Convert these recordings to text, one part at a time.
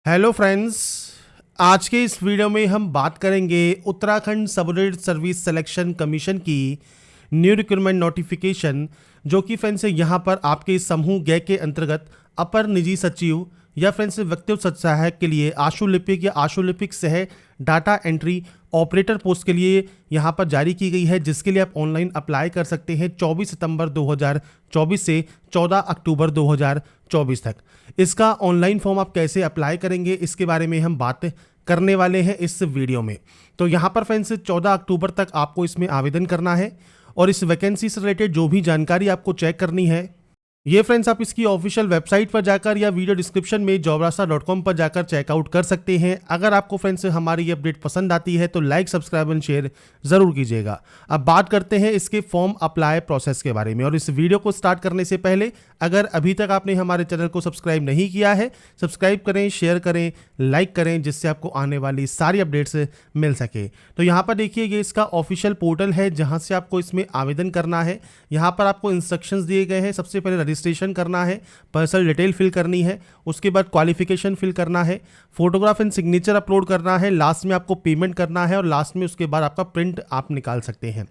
Hello friends, आज के इस वीडियो में हम बात करेंगे Uttarakhand subordinate service selection commission की न्यू रिक्रूटमेंट नोटिफिकेशन, जो कि फ्रेंड्स यहाँ पर आपके समूह ग के अंतर्गत अपर निजी सचिव या फ्रेंड्स व्यक्तिगत सहायक के लिए आशुलिपिक या आशुलिपिक सह डाटा एंट्री ऑपरेटर पोस्ट के लिए यहाँ पर जारी की गई है, जिसके लिए आप ऑनलाइन अप्लाई कर सकते हैं 24 सितंबर 2024 से 14 अक्टूबर 2024 तक। इसका ऑनलाइन फॉर्म आप कैसे अप्लाई करेंगे, इसके बारे में हम बात करने वाले हैं इस वीडियो में। तो यहाँ पर फ्रेंड्स 14 अक्टूबर तक आपको इसमें आवेदन करना है और इस वैकेंसी से रिलेटेड जो भी जानकारी आपको चेक करनी है, ये फ्रेंड्स आप इसकी ऑफिशियल वेबसाइट पर जाकर या वीडियो डिस्क्रिप्शन में jobrasa.com पर जाकर चेकआउट कर सकते हैं। अगर आपको फ्रेंड्स हमारी ये अपडेट पसंद आती है तो लाइक, सब्सक्राइब एंड शेयर ज़रूर कीजिएगा। अब बात करते हैं इसके फॉर्म अप्लाई प्रोसेस के बारे में, और इस वीडियो को स्टार्ट करने से पहले अगर अभी तक आपने हमारे चैनल को सब्सक्राइब नहीं किया है, सब्सक्राइब करें, शेयर करें, लाइक करें, जिससे आपको आने वाली सारी अपडेट्स मिल सके। तो यहाँ पर देखिए, ये इसका ऑफिशियल पोर्टल है जहाँ से आपको इसमें आवेदन करना है। यहाँ पर आपको इंस्ट्रक्शंस दिए गए हैं। सबसे पहले रजिस्ट्रेशन करना है, पर्सनल डिटेल फिल करनी है, उसके बाद क्वालिफिकेशन फिल करना है, फोटोग्राफ एंड सिग्नेचर अपलोड करना है, लास्ट में आपको पेमेंट करना है और लास्ट में उसके बाद आपका प्रिंट आप निकाल सकते हैं।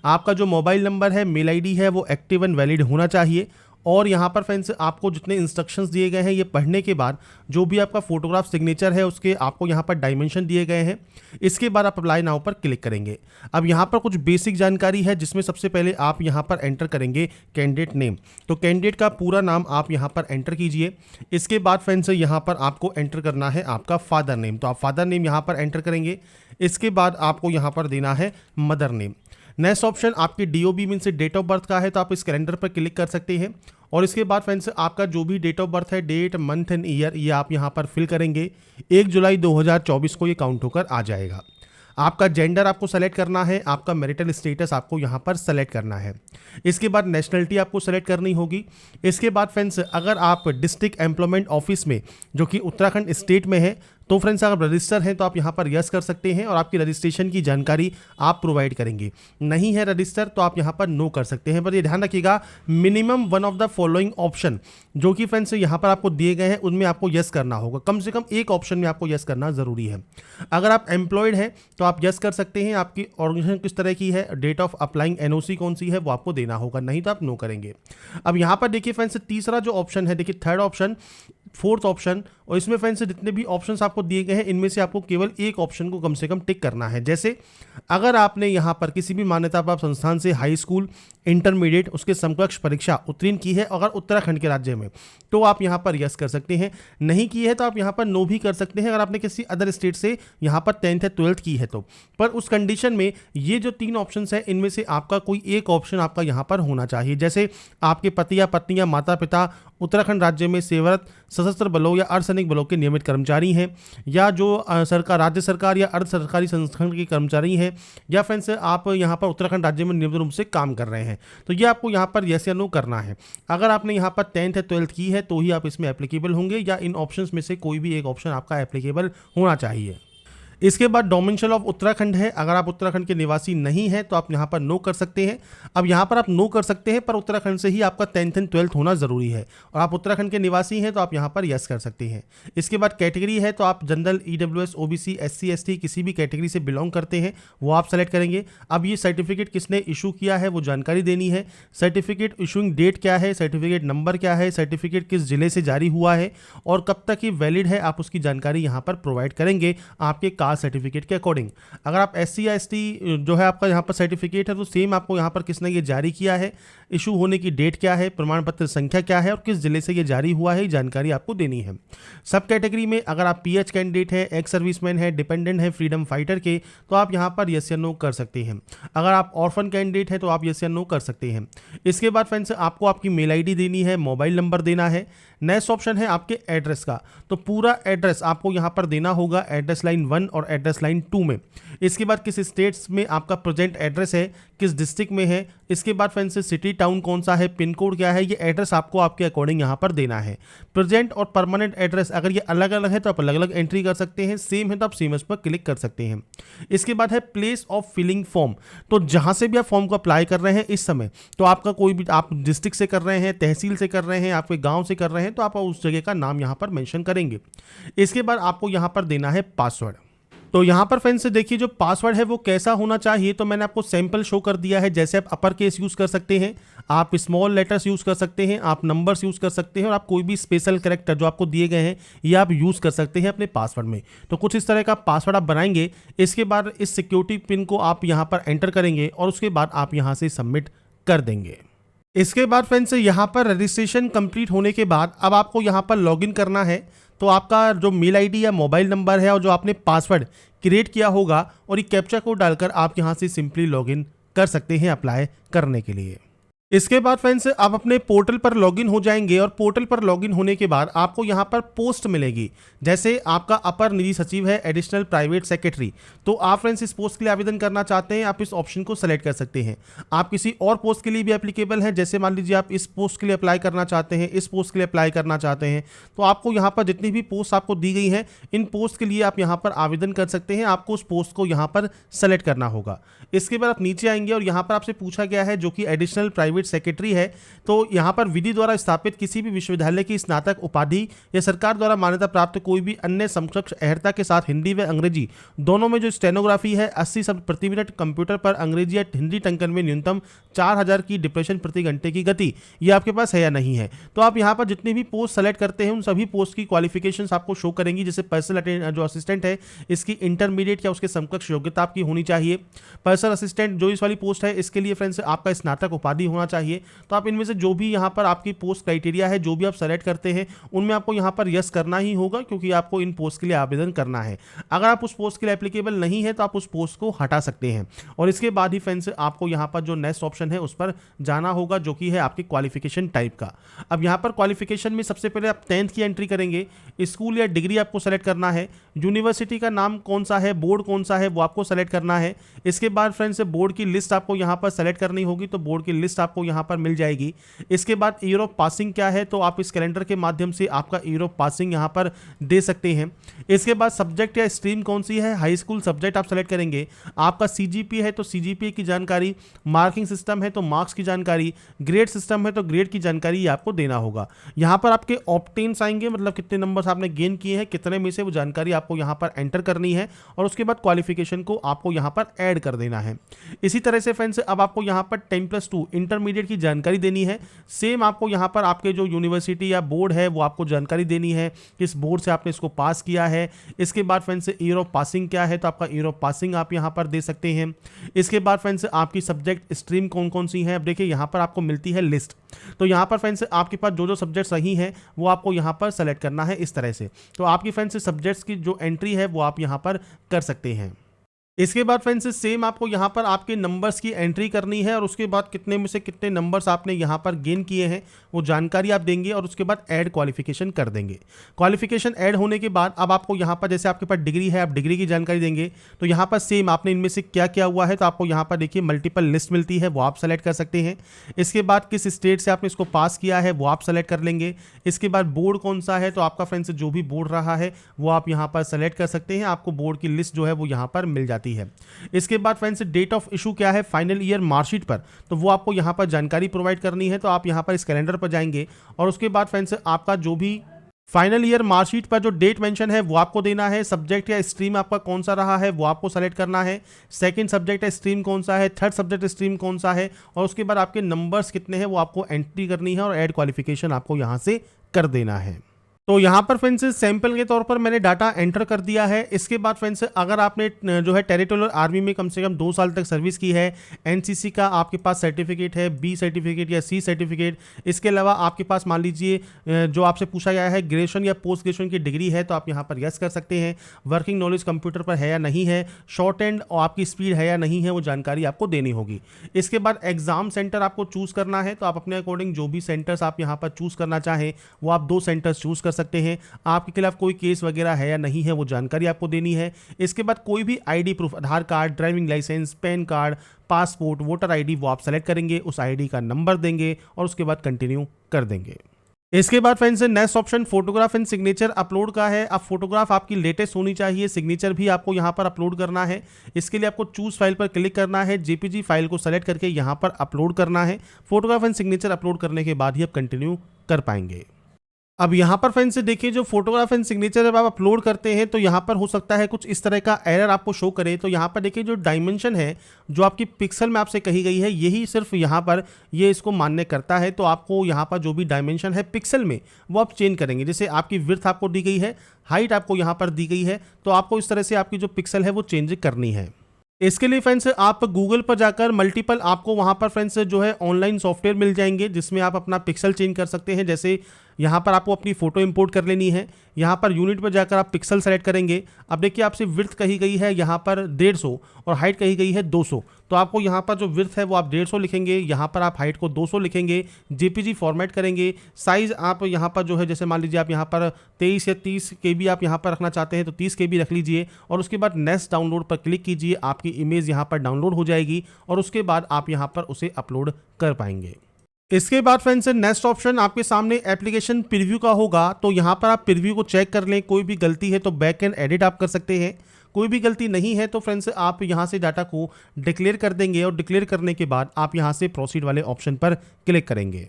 आपका जो मोबाइल नंबर है, मेल आईडी है, वो एक्टिव एंड वैलिड होना चाहिए। और यहाँ पर फ्रेंड्स आपको जितने इंस्ट्रक्शंस दिए गए हैं, ये पढ़ने के बाद जो भी आपका फोटोग्राफ सिग्नेचर है उसके आपको यहाँ पर डायमेंशन दिए गए हैं। इसके बाद आप अप्लाई नाउ पर क्लिक करेंगे। अब यहाँ पर कुछ बेसिक जानकारी है, जिसमें सबसे पहले आप यहाँ पर एंटर करेंगे कैंडिडेट नेम। तो कैंडिडेट का पूरा नाम आप यहाँ पर एंटर कीजिए। इसके बाद फ्रेंड्स यहाँ पर आपको एंटर करना है आपका फादर नेम, तो आप फादर नेम यहाँ पर एंटर करेंगे। इसके बाद आपको यहाँ पर देना है मदर नेम। नेक्स्ट ऑप्शन आपकी DOB मीन से डेट ऑफ बर्थ का है, तो आप इस कैलेंडर पर क्लिक कर सकते हैं। और इसके बाद फ्रेंड्स आपका जो भी डेट ऑफ बर्थ है, डेट, मंथ एंड ईयर, ये आप यहाँ पर फिल करेंगे। 1 जुलाई 2024 को ये काउंट होकर आ जाएगा। आपका जेंडर आपको सेलेक्ट करना है, आपका मैरिटल स्टेटस आपको यहाँ पर सेलेक्ट करना है। इसके बाद नेशनलिटी आपको सेलेक्ट करनी होगी। इसके बाद फ्रेंड्स अगर आप डिस्ट्रिक्ट एम्प्लॉयमेंट ऑफिस में, जो कि उत्तराखंड स्टेट में है, तो फ्रेंड्स अगर रजिस्टर हैं तो आप यहाँ पर यस कर सकते हैं और आपकी रजिस्ट्रेशन की जानकारी आप प्रोवाइड करेंगे। नहीं है रजिस्टर तो आप यहाँ पर नो कर सकते हैं। पर ये ध्यान रखिएगा, minimum one of the following option जो कि फ्रेंड्स यहाँ पर आपको दिए गए हैं, उनमें आपको यस करना होगा। कम से कम एक ऑप्शन में आपको यस करना ज़रूरी है। अगर आप एम्प्लॉयड हैं तो आप यस कर सकते हैं। आपकी ऑर्गेनाइजेशन किस तरह की है, डेट ऑफ अप्लाइंग NOC कौन सी है, वो आपको देना होगा, नहीं तो आप नो करेंगे। अब यहाँ पर देखिए फ्रेंड्स, तीसरा जो ऑप्शन है, देखिए थर्ड ऑप्शन, फोर्थ ऑप्शन, और इसमें फ्रेंड्स जितने भी ऑप्शंस आपको दिए गए हैं, इनमें से आपको केवल एक ऑप्शन को कम से कम टिक करना है। जैसे अगर आपने यहाँ पर किसी भी मान्यता प्राप्त संस्थान से हाई स्कूल, इंटरमीडिएट, उसके समकक्ष परीक्षा उत्तीर्ण की है अगर उत्तराखंड के राज्य में, तो आप यहाँ पर यस कर सकते हैं। नहीं की है तो आप यहाँ पर नो भी कर सकते हैं, अगर आपने किसी अदर स्टेट से यहाँ पर 10th या 12th की है तो। पर उस कंडीशन में ये जो 3 ऑप्शंस है, इनमें से आपका कोई एक ऑप्शन आपका यहाँ पर होना चाहिए। जैसे आपके पति या पत्नी या माता पिता उत्तराखंड राज्य में सेवारत सशस्त्र बलों या अर्धसैनिक बलों के नियमित कर्मचारी हैं, या जो सरकार, राज्य सरकार या अर्ध सरकारी संस्थान के कर्मचारी हैं, या फ्रेंड्स आप यहाँ पर उत्तराखंड राज्य में नियमित रूप से काम कर रहे हैं, तो ये आपको यहाँ पर यस या नो करना है। अगर आपने यहाँ पर 10th या 12th की है तो ही आप इसमें एप्लीकेबल होंगे, या इन ऑप्शंस में से कोई भी एक ऑप्शन आपका एप्लीकेबल होना चाहिए। इसके बाद डोमिसाइल ऑफ उत्तराखंड है। अगर आप उत्तराखंड के निवासी नहीं हैं तो आप यहाँ पर नो कर सकते हैं। अब यहाँ पर आप नो कर सकते हैं, पर उत्तराखंड से ही आपका 10th एंड 12th होना ज़रूरी है, और आप उत्तराखंड के निवासी हैं तो आप यहाँ पर यस कर सकते हैं। इसके बाद कैटेगरी है, तो आप general, EWS, OBC, SC, ST किसी भी कैटेगरी से बिलोंग करते हैं, वो आप सेलेक्ट करेंगे। अब ये सर्टिफिकेट किसने इशू किया है वो जानकारी देनी है। सर्टिफिकेट इशूइंग डेट क्या है, सर्टिफिकेट नंबर क्या है, सर्टिफिकेट किस जिले से जारी हुआ है और कब तक ये वैलिड है, आप उसकी जानकारी यहाँ पर प्रोवाइड करेंगे आपके कास्ट सर्टिफिकेट के अकॉर्डिंग। अगर आप SC या ST जो है आपका यहाँ पर सर्टिफिकेट है, तो सेम आपको यहाँ पर किसने ये जारी किया है, इशू होने की डेट क्या है, प्रमाण पत्र संख्या क्या है और किस जिले से ये जारी हुआ है, जानकारी आपको देनी है। सब कैटेगरी में अगर आप PH कैंडिडेट है, एक्स सर्विसमैन है, डिपेंडेंट है फ्रीडम फाइटर के, तो आप यहाँ पर यस या नो कर सकते हैं। अगर आप ऑर्फन कैंडिडेट है तो आप यस या नो कर सकते हैं। इसके बाद फ्रेंड्स आपको आपकी मेल ID देनी है, मोबाइल नंबर देना है। नेक्स्ट ऑप्शन है आपके एड्रेस का, तो पूरा एड्रेस आपको यहाँ पर देना होगा, एड्रेस लाइन 1 और एड्रेस लाइन 2 में। इसके बाद किस स्टेट्स में आपका प्रेजेंट एड्रेस है, किस डिस्ट्रिक्ट में है। इसके बाद फ्रेंड्स सिटी टाउन कौन सा है, पिन कोड क्या है, ये एड्रेस आपको आपके अकॉर्डिंग यहाँ पर देना है। प्रेजेंट और परमानेंट एड्रेस अगर ये अलग अलग है तो आप अलग अलग एंट्री कर सकते हैं, सेम है तो आप सेम पर क्लिक कर सकते हैं। इसके बाद है प्लेस ऑफ फिलिंग फॉर्म, तो जहाँ से भी आप फॉर्म को अप्लाई कर रहे हैं इस समय, तो आपका कोई भी, आप डिस्ट्रिक्ट से कर रहे हैं, तहसील से कर रहे हैं, आपके गाँव से कर रहे हैं, तो आप उस जगह का नाम यहाँ पर मेंशन करेंगे। इसके बाद आपको यहाँ पर देना है पासवर्ड। तो यहाँ पर फ्रेंड्स देखिए जो पासवर्ड है वो कैसा होना चाहिए, तो मैंने आपको सैंपल शो कर दिया है। जैसे आप अपर केस यूज़ कर सकते हैं, आप स्मॉल लेटर्स यूज़ कर सकते हैं, आप नंबर्स यूज़ कर सकते हैं, और आप कोई भी स्पेशल कैरेक्टर जो आपको दिए गए हैं ये आप यूज़ कर सकते हैं अपने पासवर्ड में। तो कुछ इस तरह का पासवर्ड आप बनाएंगे। इसके बाद इस सिक्योरिटी पिन को आप यहाँ पर एंटर करेंगे और उसके बाद आप यहाँ से सबमिट कर देंगे। इसके बाद फ्रेंड्स यहाँ पर रजिस्ट्रेशन कंप्लीट होने के बाद अब आपको यहाँ पर लॉगिन करना है। तो आपका जो मेल आईडी या मोबाइल नंबर है और जो आपने पासवर्ड क्रिएट किया होगा और ये कैप्चा कोड डालकर आप यहाँ से सिंपली लॉगिन कर सकते हैं अप्लाई करने के लिए। इसके बाद फ्रेंड्स आप अपने पोर्टल पर लॉगिन हो जाएंगे और पोर्टल पर लॉगिन होने के बाद आपको यहाँ पर पोस्ट मिलेगी। जैसे आपका अपर निजी सचिव है, एडिशनल प्राइवेट सेक्रेटरी, तो आप फ्रेंड्स इस पोस्ट के लिए आवेदन करना चाहते हैं, आप इस ऑप्शन को सेलेक्ट कर सकते हैं। आप किसी और पोस्ट के लिए भी एप्लीकेबल है, जैसे मान लीजिए आप इस पोस्ट के लिए अप्लाई करना चाहते हैं, इस पोस्ट के लिए अप्लाई करना चाहते हैं, तो आपको यहाँ पर जितनी भी पोस्ट आपको दी गई हैं इन पोस्ट के लिए आप यहाँ पर आवेदन कर सकते हैं। आपको उस पोस्ट को यहाँ पर सेलेक्ट करना होगा। इसके बाद आप नीचे आएंगे और यहाँ पर आपसे पूछा गया है जो कि एडिशनल प्राइवेट सेक्रेटरी है, तो यहाँ पर विधि द्वारा स्थापित किसी भी विश्वविद्यालय की स्नातक उपाधि या सरकार द्वारा मान्यता प्राप्त कोई भी अन्य समकक्ष अर्हता के साथ हिंदी व अंग्रेजी दोनों में जो स्टेनोग्राफी है 80 शब्द प्रति मिनट, कंप्यूटर पर अंग्रेजी या हिंदी टंकन में न्यूनतम 4000 की डिप्रेशन प्रति घंटे की गति, ये आपके पास है या नहीं है। तो आप यहाँ पर जितनी भी पोस्ट सेलेक्ट करते हैं उन सभी पोस्ट की क्वालिफिकेशंस आपको शो करेंगी। जैसे पर्सनल जो असिस्टेंट है इसकी इंटरमीडिएट या उसके समकक्ष योग्यता आपकी होनी चाहिए। पर्सनल असिस्टेंट जो इस वाली पोस्ट है इसके लिए फ्रेंड्स आपका स्नातक उपाधि होना चाहिए। तो आप इनमें से जो भी यहाँ पर आपकी पोस्ट क्राइटेरिया है, जो भी आप सेलेक्ट करते हैं उनमें आपको यहाँ पर यस करना ही होगा, क्योंकि आपको इन पोस्ट के लिए आवेदन करना है। अगर आप उस पोस्ट के लिए एप्लीकेबल नहीं है तो आप उस पोस्ट को हटा सकते हैं। और इसके बाद ही फ्रेंड्स आपको यहाँ पर जो नेक्स्ट ऑप्शन है उस पर जाना होगा, जो कि है आपकी क्वालिफिकेशन टाइप का। अब यहाँ पर क्वालिफिकेशन में सबसे पहले आप 10th की एंट्री करेंगे, स्कूल या डिग्री आपको सेलेक्ट करना है, यूनिवर्सिटी का नाम कौन सा है, बोर्ड कौन सा है वो आपको सेलेक्ट करना है। इसके बाद फ्रेंड्स बोर्ड की लिस्ट आपको यहाँ पर सेलेक्ट करनी होगी, तो बोर्ड की लिस्ट आपको यहाँ पर मिल जाएगी। इसके बाद ईयर ऑफ पासिंग क्या है, तो आप इस कैलेंडर के माध्यम से आपका ईयर ऑफ पासिंग यहाँ पर दे सकते हैं। इसके बाद सब्जेक्ट या स्ट्रीम कौन सी है, हाई स्कूल सब्जेक्ट आप सेलेक्ट करेंगे। आपका सीजीपीए है तो सीजीपीए की जानकारी, मार्किंग सिस्टम है तो मार्क्स की जानकारी, ग्रेड सिस्टम है तो ग्रेड की जानकारी ये आपको देना होगा। यहाँ पर आपके ऑप्टेन्स आएंगे, मतलब कितने नंबर्स आपने गेन किए हैं, कितने में से वो जानकारी आपको यहाँ पर एंटर करनी है और उसके बाद क्वालिफिकेशन को आपको यहाँ पर ऐड कर देना है। इसी तरह से फ्रेंड्स अब आपको यहाँ पर 10+2 इंटरमीडिएट की जानकारी देनी है। सेम आपको यहाँ पर आपके जो यूनिवर्सिटी या बोर्ड है वो आपको जानकारी देनी है, किस बोर्ड से आपने इसको पास किया है। इसके बाद फ्रेंड्स ईयर ऑफ पासिंग क्या है, तो आपका ईयर ऑफ पासिंग आप यहाँ पर दे सकते हैं। इसके बाद फ्रेंड्स आपकी सब्जेक्ट स्ट्रीम कौन कौन सी है, अब देखिए यहाँ पर आपको मिलती है लिस्ट। तो यहाँ पर फ्रेंड्स आपके पास जो जो सब्जेक्ट सही हैं वो आपको यहाँ पर सेलेक्ट करना है इस तरह से। तो आपकी फ्रेंड्स सब्जेक्ट्स की जो एंट्री है वो आप यहाँ पर कर सकते हैं। इसके बाद फ्रेंड्स सेम आपको यहाँ पर आपके नंबर्स की एंट्री करनी है और उसके बाद कितने में से कितने नंबर्स आपने यहाँ पर गेन किए हैं वो जानकारी आप देंगे और उसके बाद ऐड क्वालिफिकेशन कर देंगे। क्वालिफिकेशन ऐड होने के बाद अब आपको यहाँ पर जैसे आपके पास डिग्री है आप डिग्री की जानकारी देंगे। तो यहाँ पर सेम आपने इनमें से क्या क्या हुआ है, तो आपको यहाँ पर देखिए मल्टीपल लिस्ट मिलती है, वो आप सेलेक्ट कर सकते हैं। इसके बाद किस स्टेट से आपने इसको पास किया है वो आप सेलेक्ट कर लेंगे। इसके बाद बोर्ड कौन सा है, तो आपका फ्रेंड्स जो भी बोर्ड रहा है वो आप यहाँ पर सेलेक्ट कर सकते हैं। आपको बोर्ड की लिस्ट जो है वो यहाँ पर मिल जाती है। इसके बाद फ्रेंड्स डेट ऑफ इशू क्या है फाइनल ईयर मार्कशीट पर, तो वो आपको यहाँ पर जानकारी प्रोवाइड करनी है। तो आप यहाँ पर इस कैलेंडर पर जाएंगे और उसके बाद फ्रेंड्स आपका जो भी फाइनल ईयर मार्कशीट पर जो डेट मेंशन है वो आपको देना है। सब्जेक्ट या स्ट्रीम आपका कौन सा रहा है वो आपको सेलेक्ट करना है। सेकंड सब्जेक्ट या स्ट्रीम कौन सा है, थर्ड सब्जेक्ट स्ट्रीम कौन सा है, और उसके बाद आपके नंबर्स कितने हैं वो आपको एंट्री करनी है और ऐड क्वालिफिकेशन आपको यहाँ से कर देना है। तो यहाँ पर फ्रेंड्स सैंपल के तौर पर मैंने डाटा एंटर कर दिया है। इसके बाद फ्रेंड्स अगर आपने जो है टेरिटोरियल आर्मी में कम से कम 2 साल तक सर्विस की है, एनसीसी का आपके पास सर्टिफिकेट है, बी सर्टिफिकेट या सी सर्टिफिकेट, इसके अलावा आपके पास मान लीजिए जो आपसे पूछा गया है ग्रेजुएशन या पोस्ट ग्रेजुएशन की डिग्री है, तो आप यहाँ पर यस कर सकते हैं। वर्किंग नॉलेज कंप्यूटर पर है या नहीं है, शॉर्ट एंड और आपकी स्पीड है या नहीं है, वो जानकारी आपको देनी होगी। इसके बाद एग्जाम सेंटर आपको चूज़ करना है, तो आप अपने अकॉर्डिंग जो भी सेंटर्स आप यहाँ पर चूज़ करना चाहें वो आप 2 सेंटर्स चूज़ कर सकते हैं। आपके खिलाफ कोई केस वगैरह है या नहीं है वो जानकारी आपको देनी है। इसके बाद कोई भी ID proof, Aadhaar card, driving licence, PAN card, passport, voter ID वो आप सेलेक्ट करेंगे, उस आईडी का नंबर देंगे और उसके बाद कंटिन्यू कर देंगे। इसके बाद friends next option photograph and signature upload का है। अब फोटोग्राफ आपकी लेटेस्ट होनी चाहिए, सिग्नेचर भी आपको यहाँ पर अपलोड करना है। इसके लिए आपको चूज फाइल पर क्लिक करना है, जेपीजी फाइल को सेलेक्ट करके यहाँ पर अपलोड करना है। फोटोग्राफ एंड सिग्नेचर अपलोड करने के बाद ही आप कंटिन्यू कर पाएंगे। अब यहाँ पर फ्रेंड्स देखिए, जो फोटोग्राफ एंड सिग्नेचर जब आप अपलोड करते हैं तो यहाँ पर हो सकता है कुछ इस तरह का एरर आपको शो करे। तो यहाँ पर देखिए, जो डायमेंशन है जो आपकी पिक्सल में आपसे कही गई है, यही सिर्फ यहाँ पर ये इसको मान्य करता है। तो आपको यहाँ पर जो भी डायमेंशन है पिक्सल में वो आप चेंज करेंगे। जैसे आपकी विड्थ आपको दी गई है, हाइट आपको यहाँ पर दी गई है, तो आपको इस तरह से आपकी जो पिक्सल है वो चेंज करनी है। इसके लिए फ्रेंड्स आप गूगल पर जाकर मल्टीपल आपको वहाँ पर फ्रेंड्स जो है ऑनलाइन सॉफ्टवेयर मिल जाएंगे जिसमें आप अपना पिक्सल चेंज कर सकते हैं। जैसे यहाँ पर आपको अपनी फ़ोटो इंपोर्ट कर लेनी है, यहाँ पर यूनिट पर जाकर आप पिक्सल सेलेक्ट करेंगे। अब देखिए, आपसे विड्थ कही गई है यहाँ पर 150 और हाइट कही गई है 200। तो आपको यहाँ पर जो विड्थ है वो आप 150 लिखेंगे, यहाँ पर आप हाइट को 200 लिखेंगे, जेपीजी फॉर्मेट करेंगे। साइज़ आप यहाँ पर जो है, जैसे मान लीजिए आप यहाँ पर 23 या 30 KB आप यहाँ पर रखना चाहते हैं तो 30 KB रख लीजिए और उसके बाद नेक्स्ट डाउनलोड पर क्लिक कीजिए। आपकी इमेज यहाँ पर डाउनलोड हो जाएगी और उसके बाद आप यहाँ पर उसे अपलोड कर पाएंगे। इसके बाद फ्रेंड्स नेक्स्ट ऑप्शन आपके सामने एप्लीकेशन प्रीव्यू का होगा। तो यहाँ पर आप प्रीव्यू को चेक कर लें, कोई भी गलती है तो बैक एंड एडिट आप कर सकते हैं। कोई भी गलती नहीं है तो फ्रेंड्स आप यहाँ से डाटा को डिक्लेयर कर देंगे और डिक्लेयर करने के बाद आप यहाँ से प्रोसीड वाले ऑप्शन पर क्लिक करेंगे।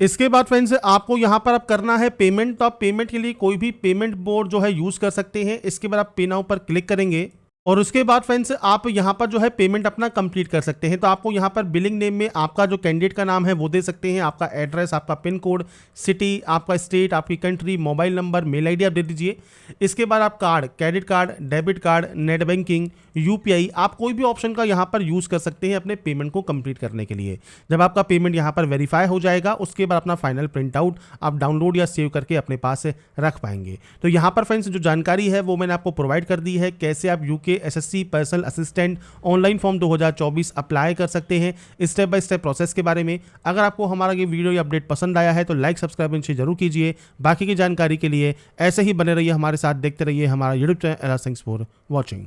इसके बाद फ्रेंड्स आपको यहाँ पर अब करना है पेमेंट। तो आप पेमेंट के लिए कोई भी पेमेंट मोड जो है यूज़ कर सकते हैं। इसके बाद आप पे नाउ पर क्लिक करेंगे और उसके बाद फ्रेंड्स आप यहाँ पर जो है पेमेंट अपना कंप्लीट कर सकते हैं। तो आपको यहाँ पर बिलिंग नेम में आपका जो कैंडिडेट का नाम है वो दे सकते हैं, आपका एड्रेस, आपका पिन कोड, सिटी, आपका स्टेट, आपकी country, mobile number, mail ID आप दे दीजिए। इसके बाद आप card, credit card, debit card, net banking, UPI, आप कोई भी ऑप्शन का यहाँ पर यूज़ कर सकते हैं अपने पेमेंट को कंप्लीट करने के लिए। जब आपका पेमेंट यहाँ पर वेरीफाई हो जाएगा उसके बाद अपना फाइनल प्रिंट आउट आप डाउनलोड या सेव करके अपने पास रख पाएंगे। तो यहाँ पर फ्रेंड्स जो जानकारी है वो मैंने आपको प्रोवाइड कर दी है, कैसे आप UK SSC personal assistant online form 2024 apply कर सकते हैं, स्टेप बाय स्टेप प्रोसेस के बारे में। अगर आपको हमारा ये वीडियो या अपडेट पसंद आया है तो लाइक सब्सक्राइब इनसे जरूर कीजिए। बाकी की जानकारी के लिए ऐसे ही बने रहिए हमारे साथ, देखते रहिए हमारा YouTube channel. Thanks for watching.